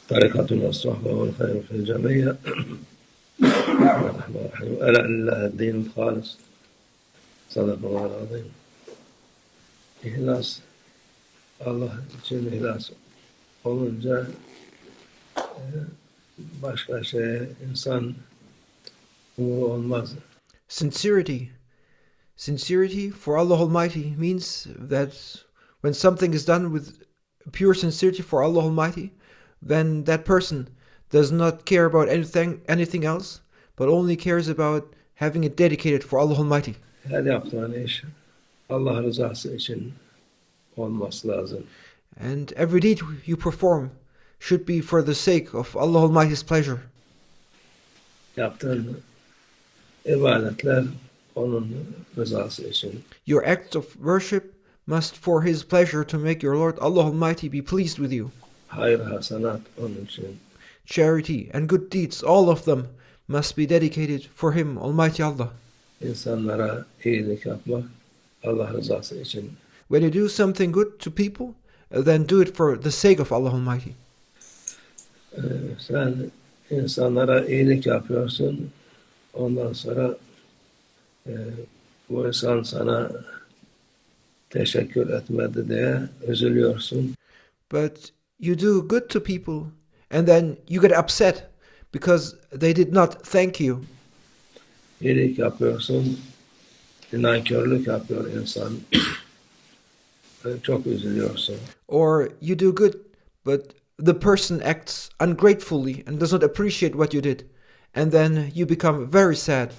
طريقتنا الصحبة والخير في الجميع. الرحمن الرحيم. ألا لله الدين الخالص. صدق الله العظيم. İhlas, Allah için ihlas olunca başka şeye insan umuru olmaz. Sincerity. Sincerity for Allah Almighty means that when something is done with pure sincerity for Allah Almighty, then that person does not care about anything else, but only cares about having it dedicated for Allah Almighty. Her yaptığın iş Allah rızası için olması lazım. And every deed you perform should be for the sake of Allah Almighty's pleasure. Yaptığın ibadetler onun rızası için. Your acts of worship must for His pleasure to make your Lord Allah Almighty be pleased with you. Hayır hasenat onun için. Charity and good deeds, all of them, must be dedicated for Him, Almighty Allah. İnsanlara iyilik yapmak Allah rızası için. When you do something good to people, then do it for the sake of Allah Almighty. Sen insanlara iyilik yapıyorsun. Ondan sonra bu insan sana teşekkür etmedi diye üzülüyorsun. But you do good to people, and then you get upset because they did not thank you. İyilik yapıyorsun, nankörlük yapıyor insan. Çok üzülüyorsun. Or you do good, but the person acts ungratefully and does not appreciate what you did, and then you become very sad.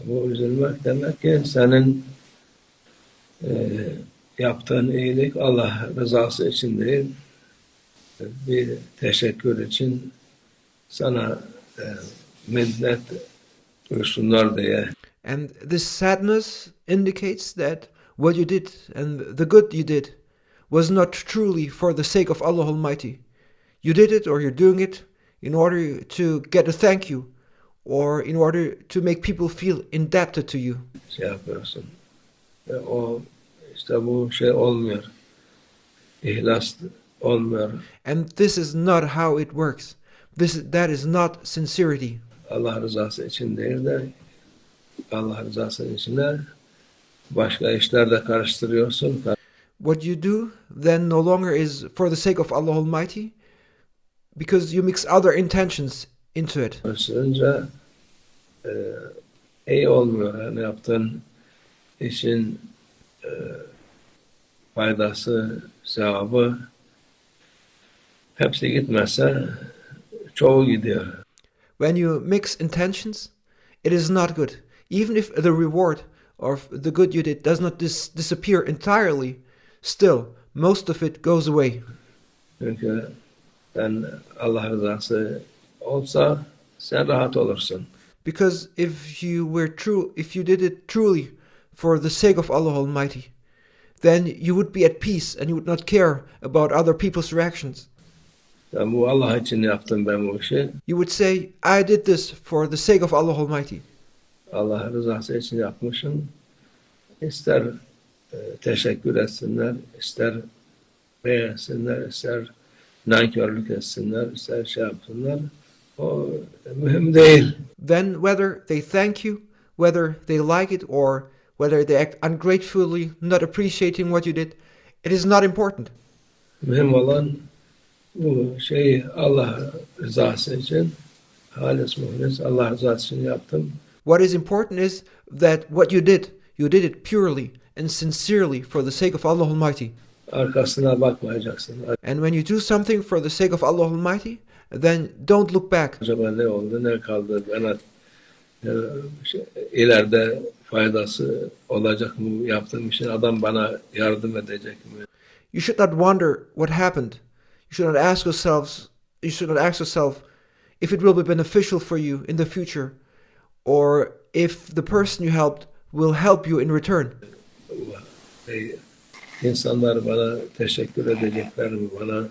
Bu üzülmek demek ki senin yaptığın iyilik Allah rızası için değil, bir teşekkür için sana minnet duysunlar diye. And this sadness indicates that what you did and the good you did was not truly for the sake of Allah Almighty. You did it, or you're doing it in order to get a thank you, or in order to make people feel indebted to you. Şey yapıyorsun. O işte bu şey olmuyor. İhlas olmuyor. And this is not how it works. That is not sincerity. Allah rızası için değil de Allah rızası içinde başka işlerde karıştırıyorsun. What you do then no longer is for the sake of Allah Almighty, because you mix other intentions into it. Karıştırınca iyi olmuyor. Yani yaptığın işin faydası, sevabı hepsi gitmezse çoğu gidiyor. When you mix intentions, it is not good. Even if the reward of the good you did does not disappear entirely, still, most of it goes away. Çünkü sen Allah rızası olsa sen rahat olursun. Because if you did it truly for the sake of Allah Almighty, then you would be at peace and you would not care about other people's reactions. Ben bu Allah için yaptım ben bu işi. You would say, I did this for the sake of Allah Almighty. Allah rızası için yapmışım. İster teşekkür etsinler, ister beğensinler, ister nankörlük etsinler, ister şey yapsınlar. O mühim değil. Then whether they thank you, whether they like it, or whether they act ungratefully, not appreciating what you did, it is not important. Mühim olan bu şeyi Allah rızası için, halis muhlis Allah rızası için yaptım. What is important is that what you did it purely and sincerely for the sake of Allah Almighty. Arkasına bakmayacaksın. And when you do something for the sake of Allah Almighty, then don't look back. Acaba ne oldu, ne kaldı, ileride faydası olacak mı yaptığım işin, adam bana yardım edecek mi? You should not wonder what happened. You should not ask yourself if it will be beneficial for you in the future, or if the person you helped will help you in return. İnsanlar bana teşekkür edecekler mi, bana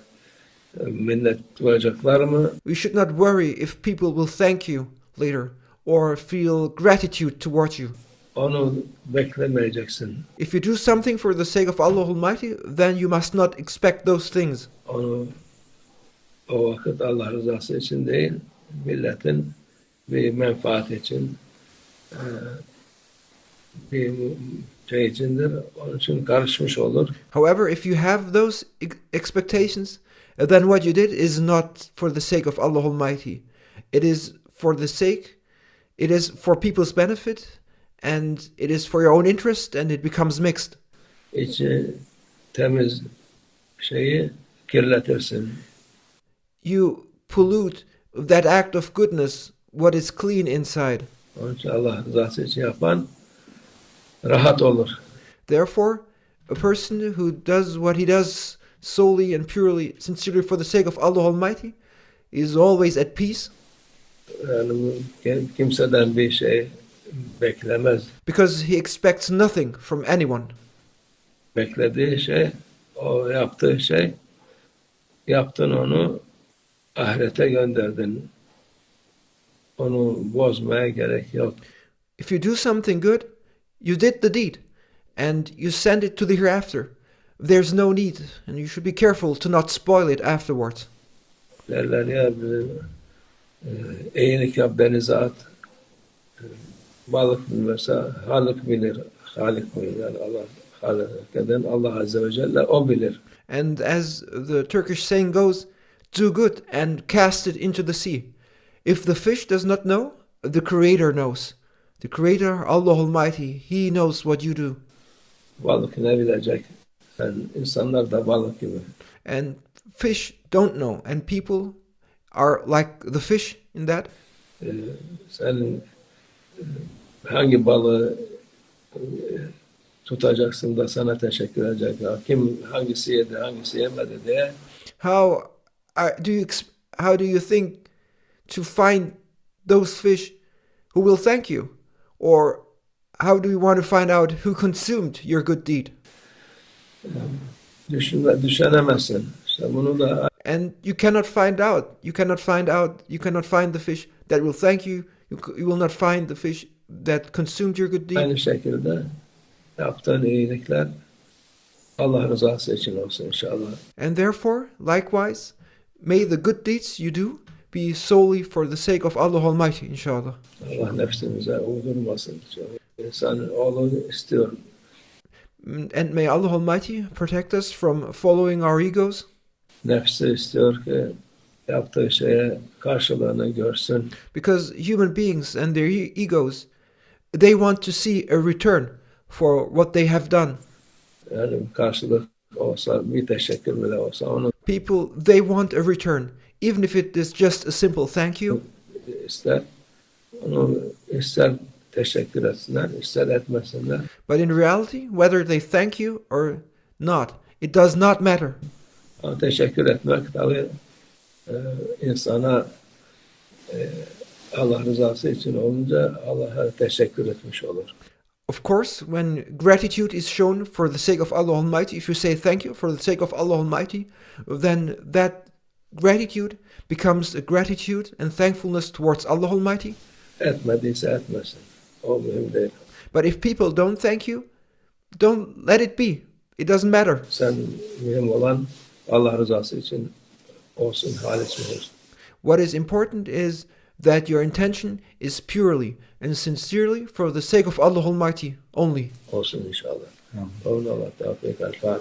Minnet duyacaklar mı? You should not worry if people will thank you later or feel gratitude towards you. Onu beklemeyeceksin. If you do something for the sake of Allah Almighty, then you must not expect those things. Onu o vakit Allah rızası için değil, milletin bir menfaat için bir şey içindir. Onun için karışmış olur. However, if you have those expectations, then what you did is not for the sake of Allah Almighty. It is for the sake, it is for people's benefit, and it is for your own interest, and it becomes mixed. İçi temiz şeyi kirletirsin. You pollute that act of goodness, what is clean inside. Onun için Allah rızası için yapan rahat olur. Therefore, a person who does what he does solely and purely, sincerely for the sake of Allah Almighty, is always at peace. Yani kimseden bir şey beklemez. Because he expects nothing from anyone. Beklediği şey, o yaptığı şey, yaptın onu, ahirete gönderdin. Onu bozmaya gerek yok. If you do something good, you did the deed, and you send it to the hereafter. There's no need, and you should be careful to not spoil it afterwards. Derler ya, iyilik yap, denize at. Balık bilmezse Halik bilir. Halik bilir. Yani Allah, Halik eden Allah Azze ve Celle, o bilir. And as the Turkish saying goes, do good and cast it into the sea. If the fish does not know, the Creator knows. The Creator, Allah Almighty, He knows what you do. Balık ne bilecek? İnsanlar da balık gibi. And fish don't know, and people are like the fish in that. Sen hangi balığı tutacaksın da sana teşekkür edecek? Kim hangisi yedi, hangisi yemedi diye. How do you think to find those fish who will thank you? Or how do you want to find out who consumed your good deed? Düşünemezsin. İşte bunu da. And you cannot find out. You cannot find the fish that will thank you. You will not find the fish that consumed your good deed. Aynı şekilde yaptığın iyilikler Allah rızası için olsun inşallah. And therefore, likewise, may the good deeds you do be solely for the sake of Allah Almighty, inshallah. Allah nefsimize uydurmasın. İnsan oğlu istiyor. And may Allah Almighty protect us from following our egos. Nefsi istiyor ki yaptığı şeye karşılığını görsün. Because human beings and their egos, they want to see a return for what they have done. Yani karşılık olsa, bir teşekkür bile olsa onu. People, they want a return, even if it is just a simple thank you. İster onu ister teşekkür etsinler, ister etmesinler. But in reality, whether they thank you or not, it does not matter. Ama teşekkür etmek tabii insana Allah rızası için olunca Allah'a teşekkür etmiş olur. Of course, when gratitude is shown for the sake of Allah Almighty, if you say thank you for the sake of Allah Almighty, then that gratitude becomes a gratitude and thankfulness towards Allah Almighty. Etmediyse etmesin. O mühim değil. But if people don't thank you, don't let it be. It doesn't matter. Sen mühim olan Allah rızası için olsun, halis olsun. What is important is that your intention is purely and sincerely for the sake of Allah Almighty only. Olsun inşallah. Allah Teala. El Fatiha.